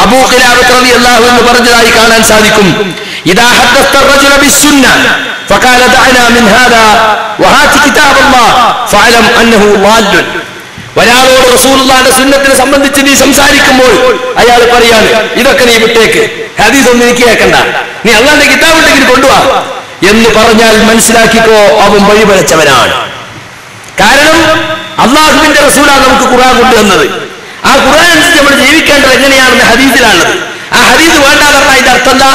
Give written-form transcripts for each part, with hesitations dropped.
അബൂ ഖിലാബത്ത് റളിയല്ലാഹു അൻഹു പറഞ്ഞതായി കാണാൻ സാധിക്കും. ഇദാ ഹദ്ദസ്ത റജുല ബിസ്സുന്ന ഫഖാല ദഅനാ മിൻ ഹാദാ വഹാതി കിതാബല്ലാഹ് ഫഅലം അന്നഹു ളാല്ലുൻ. ഒരാളോട് റസൂലുള്ളാഹിന്റെ സുന്നത്തിനെ സംബന്ധിച്ച് നീ സംസാരിക്കുമ്പോൾ അയാൾ പറയാണ്, ഇതൊക്കെ നീ വിട്ടേക്ക്, ഹദീസ് ഒന്നും എനിക്ക് കേൾക്കണ്ട, നീ അല്ലാഹുവിന്റെ കിതാബ് ഉണ്ടെങ്കിൽ കൊണ്ടുവാ എന്ന് പറഞ്ഞാൽ മനസ്സിലാക്കിക്കോ, അവൻ വഴിപിഴച്ചവനാണ്. കാരണം അള്ളാഹുവിന്റെ റസൂലാണ് നമുക്ക് ഖുർആൻ കൊണ്ടുവന്നത്. ആ ഖുർആൻ അനുസരിച്ച് നമ്മൾ ജീവിക്കേണ്ടത് എങ്ങനെയാണെന്ന് ഹദീസിലാണത്. ആ ഹദീസ് വേണ്ടാന്ന് പറഞ്ഞാൽ അതിന്റെ അർത്ഥം എന്താ?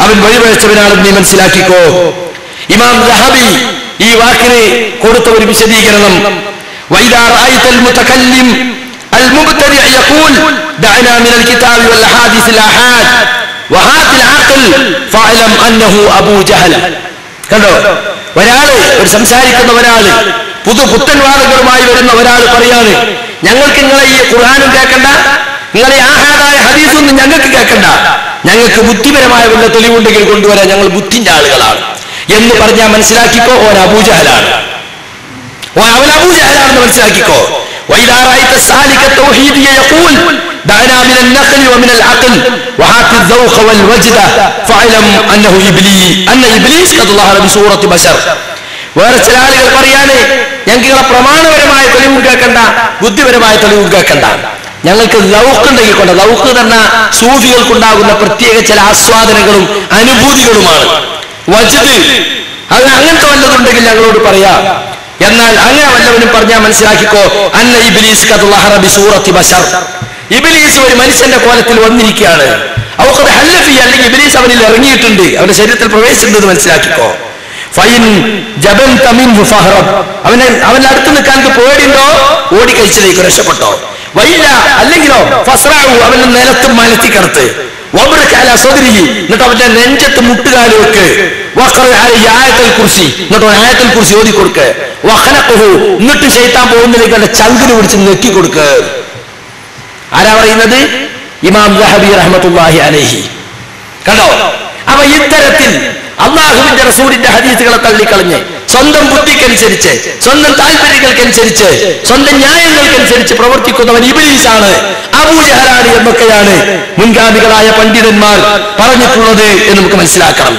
അവൻ വഴിപിഴച്ചവനാണെന്ന് നീ മനസ്സിലാക്കിക്കോ. ഇമാം ദഹബി ഈ വാക്കിന് കൊടുത്ത ഒരു വിശദീകരണം, وإذا رأيت المتكلم المبتدع يقول دعنا من الكتاب والأحاديث الآحاد وهات العقل فاعلم أنه أبو جهل. കണ്ടോ, ഒരു സംസാരിക്കുന്ന ഒരാള്, പുത്തൻ വാദങ്ങളുമായി വരുന്ന ഒരാൾ പറയാണ്, ഞങ്ങൾക്ക് നിങ്ങളെ ഈ ഖുർആനും കേൾക്കണ്ട, നിങ്ങളെ ആഹാദായ ഹദീസൊന്നും ഞങ്ങൾക്ക് കേൾക്കണ്ട, ഞങ്ങൾക്ക് ബുദ്ധിപരമായ വല്ല തെളിവുണ്ടെങ്കിൽ കൊണ്ടുവരാൻ, ഞങ്ങൾ ബുദ്ധിന്റെ ആളുകളാണ് എന്ന് പറഞ്ഞാൽ മനസ്സിലാക്കിക്കോ, ഓൻ അബൂജഹലാണ്, അവൻ അബൂജഹലാണെന്ന് മനസ്സിലാക്കിക്കോ. وإذا رأيت السالك التوحيدي يقول دعنا من النقل ومن العقل وهات الذوق والوجدة فاعلم أنه إبليس قد ظهر بصورة بشر. വേറെ ചില ആളുകൾ പറയാണ്, ഞങ്ങൾക്ക് പ്രമാണപരമായ തെളിവ് കേൾക്കണ്ട, ബുദ്ധിപരമായ തെളിവ് കേൾക്കണ്ട, ഞങ്ങൾക്ക് ലൗക്ക് ഉണ്ടെങ്കിൽ കൊണ്ട്. ലൗക്ക് തന്നെ സൂഫികൾക്കുണ്ടാകുന്ന പ്രത്യേക ചില ആസ്വാദനങ്ങളും അനുഭൂതികളുമാണ്. വജ്ദ്, അത് അങ്ങനത്തെ വല്ലതുണ്ടെങ്കിൽ ഞങ്ങളോട് പറയാം. എന്നാൽ അങ്ങനെ വല്ലവനും പറഞ്ഞാൽ മനസ്സിലാക്കിക്കോ, അന്ന ഇബ്ലീസ് ഖദ് ളഹറ ബിസൂറത്തി ബശർ. ഇബ്ലീസ് ഒരു മനുഷ്യന്റെ കോലത്തിൽ വന്നിരിക്കുകയാണ്. ഔഖദ് ഹല്ലഫി, അല്ലെങ്കിൽ ഇബ്ലീസ് അവനിൽ ഇറങ്ങിയിട്ടുണ്ട്, അവന്റെ ശരീരത്തിൽ പ്രവേശിച്ചിട്ടുണ്ടെന്ന് മനസ്സിലാക്കിക്കോ. ഫൈൻ ജബൻത മിൻഹു ഫഹറബ്, അവന്റെ അടുത്ത് നിൽക്കാൻ പേടിയുണ്ടോ, ഓടി കഴിച്ചിലേക്ക് രക്ഷപ്പെട്ടോ. വൈല, അല്ലെങ്കിലോ ഫസ്റഉ, അവന്റെ നിലത്ത് മലത്തി കടത്ത്. വബ്റക അലാ സദ്രിഹി, എന്നിട്ട് അവന്റെ നെഞ്ചത്ത് മുട്ടുകാല് വെക്ക്. വഖറ അലൈഹി ആയത്തുൽ കുർസി, എന്നിട്ട് ആയത്തുൽ കുർസി ഓതി കൊടുക്ക്. വഖനഖഹു, എന്നിട്ട് ശൈത്താൻ പോകുന്നതിലേക്ക് അവന്റെ ചങ്കിന് പിടിച്ച് നെക്കി കൊടുക്ക്. ആരാ പറയുന്നത്? ഇമാം ദഹബി റഹ്മത്തുള്ളാഹി അലൈഹി. കണ്ടോ, അപ്പൊ ഇത്തരത്തിൽ അള്ളാഹുവിന്റെ റസൂലിന്റെ ഹദീസുകളെ തള്ളിക്കളഞ്ഞ് സ്വന്തം ബുദ്ധിക്കനുസരിച്ച്, സ്വന്തം താല്പര്യങ്ങൾക്കനുസരിച്ച്, സ്വന്തം ന്യായങ്ങൾക്കനുസരിച്ച് പ്രവർത്തിക്കുന്നവൻ ഇബ്ലീസാണ്, അബൂജഹലാണ് എന്നൊക്കെയാണ് മുൻഗാമികളായ പണ്ഡിതന്മാർ പറഞ്ഞിട്ടുള്ളത് എന്ന് നമുക്ക് മനസ്സിലാക്കണം.